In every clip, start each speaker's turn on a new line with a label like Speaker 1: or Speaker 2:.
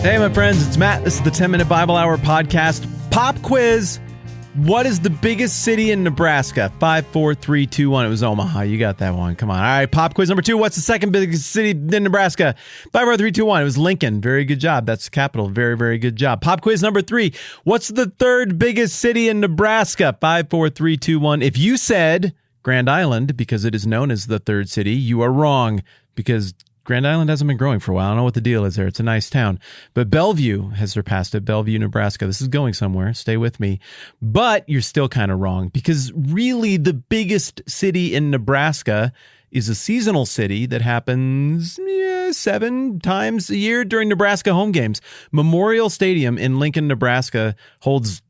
Speaker 1: Hey, my friends, it's Matt. This is the 10-Minute Bible Hour podcast. Pop quiz. What is the biggest city in Nebraska? 5, 4, 3, 2, 1. It was Omaha. You got that one. Come on. All right, pop quiz number 2. What's the second biggest city in Nebraska? 5, 4, 3, 2, 1. It was Lincoln. Very good job. That's the capital. Very, very good job. Pop quiz number 3. What's the third biggest city in Nebraska? 5, 4, 3, 2, 1. If you said Grand Island, because it is known as the third city, you are wrong, because Grand Island hasn't been growing for a while. I don't know what the deal is there. It's a nice town. But Bellevue has surpassed it. Bellevue, Nebraska. This is going somewhere. Stay with me. But you're still kind of wrong, because really the biggest city in Nebraska is a seasonal city that happens 7 times a year during Nebraska home games. Memorial Stadium in Lincoln, Nebraska holds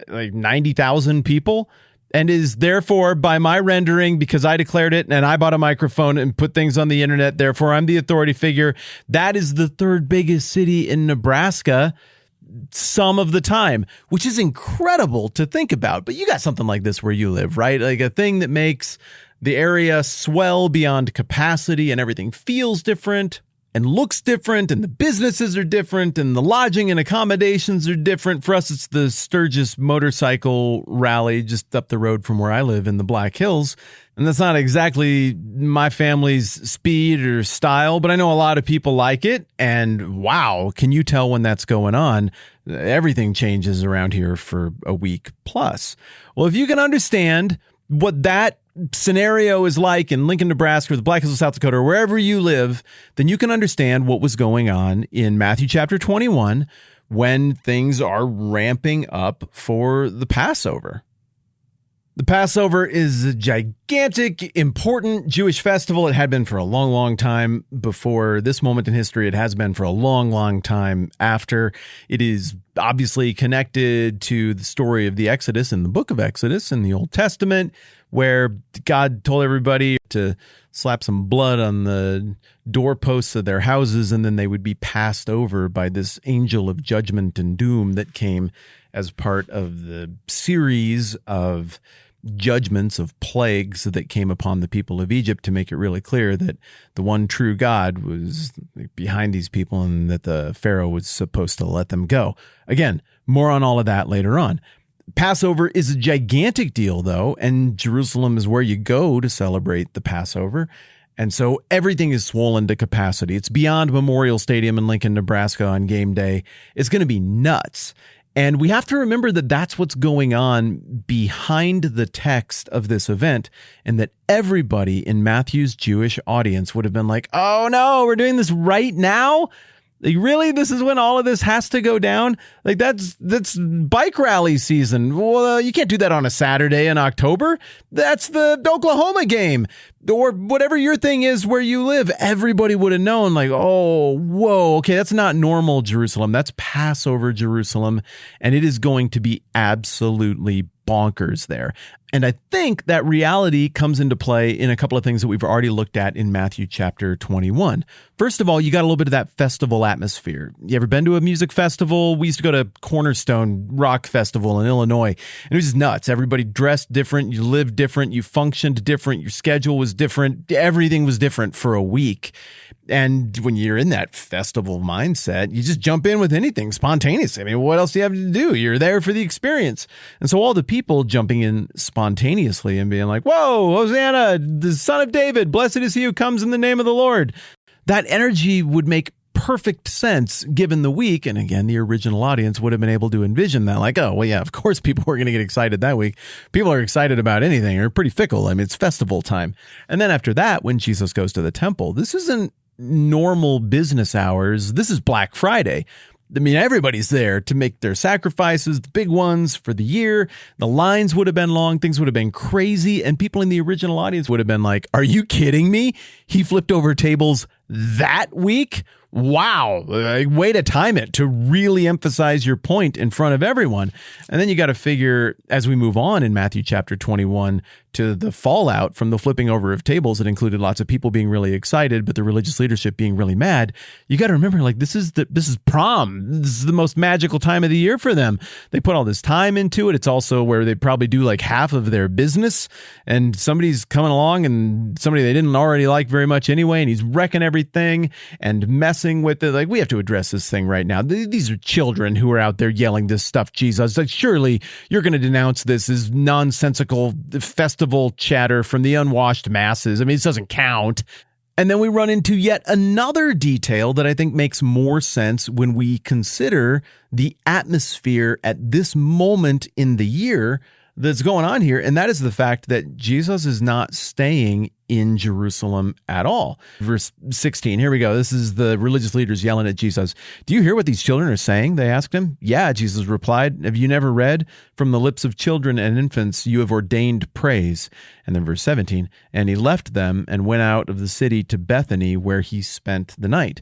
Speaker 1: like 90,000 people. And is therefore, by my rendering, because I declared it and I bought a microphone and put things on the internet, therefore I'm the authority figure. That is the third biggest city in Nebraska some of the time, which is incredible to think about. But you got something like this where you live, right? Like a thing that makes the area swell beyond capacity and everything feels different and looks different, and the businesses are different, and the lodging and accommodations are different. For us, it's the Sturgis Motorcycle Rally just up the road from where I live in the Black Hills. And that's not exactly my family's speed or style, but I know a lot of people like it. And wow, can you tell when that's going on? Everything changes around here for a week plus. Well, if you can understand what that scenario is like in Lincoln, Nebraska, or the Black Hills of South Dakota, or wherever you live, then you can understand what was going on in Matthew chapter 21 when things are ramping up for the Passover. The Passover is a gigantic, important Jewish festival. It had been for a long, long time before this moment in history. It has been for a long, long time after. It is obviously connected to the story of the Exodus in the book of Exodus in the Old Testament, where God told everybody to slap some blood on the doorposts of their houses, and then they would be passed over by this angel of judgment and doom that came as part of the series of judgments of plagues that came upon the people of Egypt, to make it really clear that the one true God was behind these people and that the Pharaoh was supposed to let them go. Again, more on all of that later on. Passover is a gigantic deal, though, and Jerusalem is where you go to celebrate the Passover. And so everything is swollen to capacity. It's beyond Memorial Stadium in Lincoln, Nebraska on game day. It's going to be nuts. And we have to remember that that's what's going on behind the text of this event, and that everybody in Matthew's Jewish audience would have been like, oh no, we're doing this right now? Like, really? This is when all of this has to go down? Like, that's bike rally season. Well, you can't do that on a Saturday in October. That's the Oklahoma game. Or whatever your thing is where you live. Everybody would have known, like, oh, whoa, okay, that's not normal Jerusalem. That's Passover Jerusalem. And it is going to be absolutely bonkers there. And I think that reality comes into play in a couple of things that we've already looked at in Matthew chapter 21. First of all, you got a little bit of that festival atmosphere. You ever been to a music festival? We used to go to Cornerstone Rock Festival in Illinois, and it was just nuts. Everybody dressed different, you lived different, you functioned different, your schedule was different, everything was different for a week. And when you're in that festival mindset, you just jump in with anything spontaneously. I mean, what else do you have to do? You're there for the experience. And so all the people jumping in spontaneously and being like, whoa, Hosanna, the Son of David, blessed is he who comes in the name of the Lord. That energy would make perfect sense given the week. And again, the original audience would have been able to envision that, like, oh, well, yeah, of course people were going to get excited that week. People are excited about anything. They're pretty fickle. I mean, it's festival time. And then after that, when Jesus goes to the temple, this isn't normal business hours. This is Black Friday. I mean, everybody's there to make their sacrifices, the big ones for the year. The lines would have been long. Things would have been crazy. And people in the original audience would have been like, are you kidding me? He flipped over tables that week? Wow, way to time it to really emphasize your point in front of everyone. And then you got to figure, as we move on in Matthew chapter 21, to the fallout from the flipping over of tables that included lots of people being really excited, but the religious leadership being really mad. You got to remember, like, this is prom. This is the most magical time of the year for them. They put all this time into it. It's also where they probably do like half of their business, and somebody's coming along, and somebody they didn't already like very very much anyway, and he's wrecking everything and messing with it. Like, we have to address this thing right now. These are children who are out there yelling this stuff, Jesus. Like, surely you're going to denounce this as nonsensical festival chatter from the unwashed masses. I mean, this doesn't count. And then we run into yet another detail that I think makes more sense when we consider the atmosphere at this moment in the year that's going on here, and that is the fact that Jesus is not staying in Jerusalem at all. Verse 16, here we go. This is the religious leaders yelling at Jesus. Do you hear what these children are saying? They asked him. Yeah, Jesus replied. Have you never read? From the lips of children and infants you have ordained praise. And then verse 17, and he left them and went out of the city to Bethany, where he spent the night.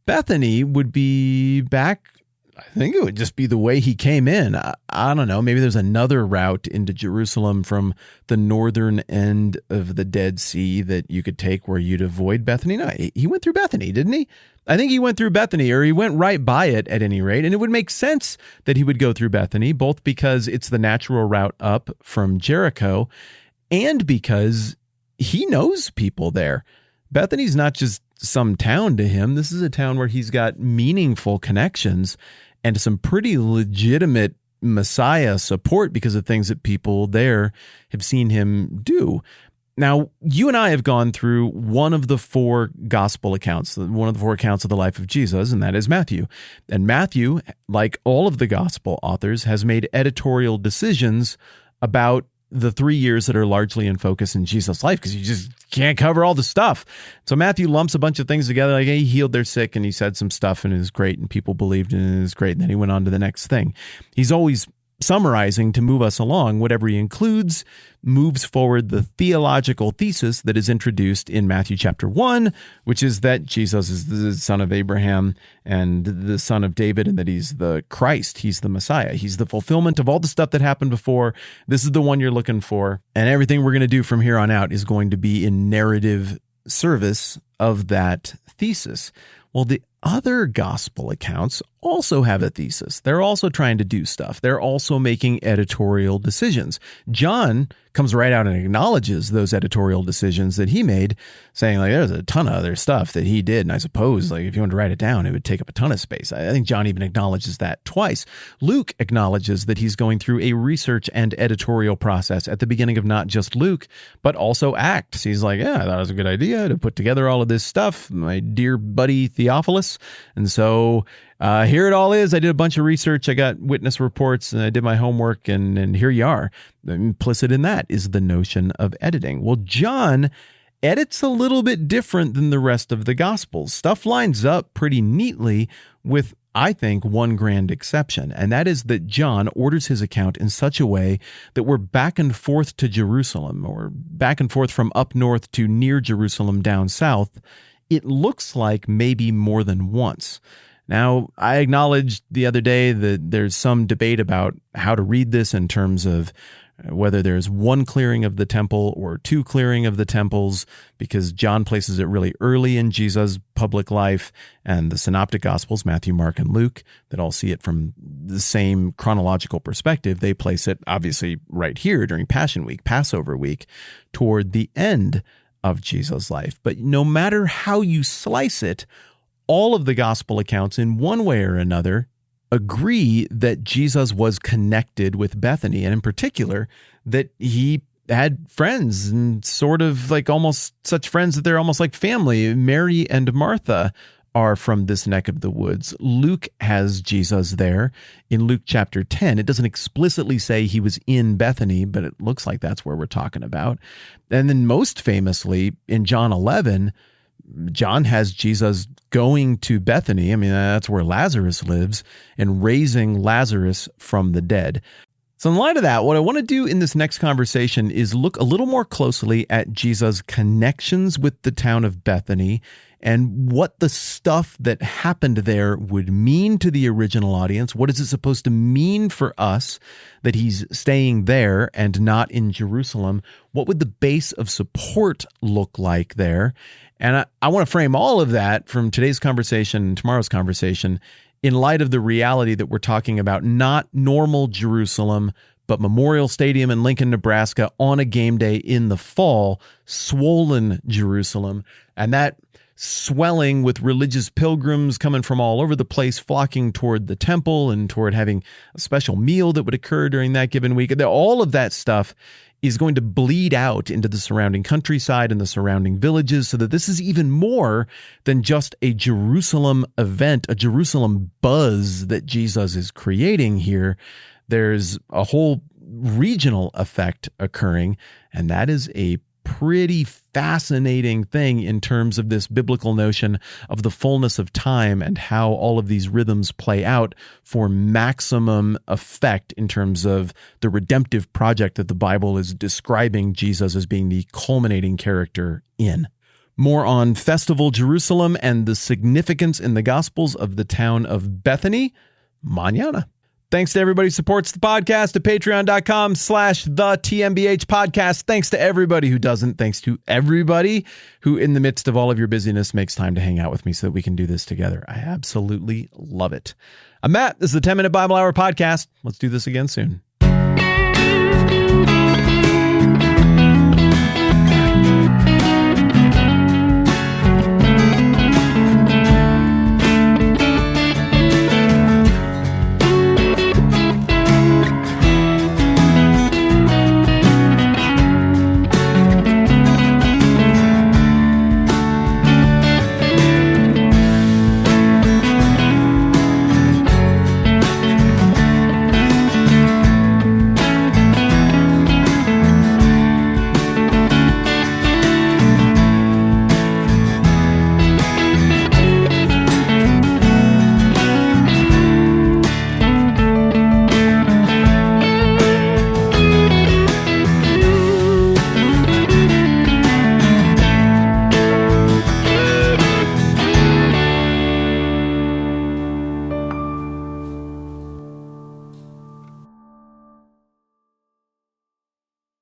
Speaker 1: Bethany would be back, I think it would just be the way he came in. I don't know. Maybe there's another route into Jerusalem from the northern end of the Dead Sea that you could take where you'd avoid Bethany. No, he went through Bethany, didn't he? I think he went through Bethany, or he went right by it at any rate. And it would make sense that he would go through Bethany, both because it's the natural route up from Jericho and because he knows people there. Bethany's not just some town to him. This is a town where he's got meaningful connections and some pretty legitimate Messiah support because of things that people there have seen him do. Now, you and I have gone through one of the four gospel accounts, one of the four accounts of the life of Jesus, and that is Matthew. And Matthew, like all of the gospel authors, has made editorial decisions about the 3 years that are largely in focus in Jesus' life, because you just can't cover all the stuff. So Matthew lumps a bunch of things together, like, hey, he healed their sick and he said some stuff and it was great and people believed and it was great. And then he went on to the next thing. He's always summarizing to move us along. Whatever he includes moves forward the theological thesis that is introduced in Matthew chapter 1, which is that Jesus is the son of Abraham and the son of David, and that he's the Christ. He's the Messiah. He's the fulfillment of all the stuff that happened before. This is the one you're looking for. And everything we're going to do from here on out is going to be in narrative service of that thesis. Well, the other gospel accounts also have a thesis. They're also trying to do stuff. They're also making editorial decisions. John comes right out and acknowledges those editorial decisions that he made, saying, like, there's a ton of other stuff that he did. And I suppose, like, if you wanted to write it down, it would take up a ton of space. I think John even acknowledges that twice. Luke acknowledges that he's going through a research and editorial process at the beginning of not just Luke, but also Acts. He's like, yeah, I thought it was a good idea to put together all of this stuff, my dear buddy Theophilus. And so here it all is. I did a bunch of research. I got witness reports and I did my homework, and here you are. Implicit in that is the notion of editing. Well, John edits a little bit different than the rest of the Gospels. Stuff lines up pretty neatly with, I think, one grand exception, and that is that John orders his account in such a way that we're back and forth to Jerusalem, or back and forth from up north to near Jerusalem down south. It looks like maybe more than once. Now, I acknowledged the other day that there's some debate about how to read this in terms of whether there's one clearing of the temple or two clearing of the temples, because John places it really early in Jesus' public life, and the synoptic gospels, Matthew, Mark, and Luke, that all see it from the same chronological perspective, they place it obviously right here during Passion Week, Passover week, toward the end of Jesus' life. But no matter how you slice it, all of the gospel accounts in one way or another agree that Jesus was connected with Bethany, and in particular that he had friends, and sort of like almost such friends that they're almost like family. Mary and Martha are from this neck of the woods. Luke has Jesus there in Luke chapter 10. It doesn't explicitly say he was in Bethany, but it looks like that's where we're talking about. And then most famously in John 11, John has Jesus going to Bethany. I mean, that's where Lazarus lives, and raising Lazarus from the dead. So in light of that, what I want to do in this next conversation is look a little more closely at Jesus' connections with the town of Bethany and what the stuff that happened there would mean to the original audience. What is it supposed to mean for us that he's staying there and not in Jerusalem? What would the base of support look like there? And I want to frame all of that from today's conversation and tomorrow's conversation in light of the reality that we're talking about not normal Jerusalem, but Memorial Stadium in Lincoln, Nebraska on a game day in the fall, swollen Jerusalem, and that swelling with religious pilgrims coming from all over the place, flocking toward the temple and toward having a special meal that would occur during that given week. All of that stuff is going to bleed out into the surrounding countryside and the surrounding villages, so that this is even more than just a Jerusalem event, a Jerusalem buzz that Jesus is creating here. There's a whole regional effect occurring, and that is a pretty fascinating thing in terms of this biblical notion of the fullness of time and how all of these rhythms play out for maximum effect in terms of the redemptive project that the Bible is describing Jesus as being the culminating character in. More on Festival Jerusalem and the significance in the Gospels of the town of Bethany mañana. Thanks to everybody who supports the podcast at patreon.com/the TMBH podcast. Thanks to everybody who doesn't. Thanks to everybody who, in the midst of all of your busyness, makes time to hang out with me so that we can do this together. I absolutely love it. I'm Matt. This is the 10-Minute Bible Hour podcast. Let's do this again soon.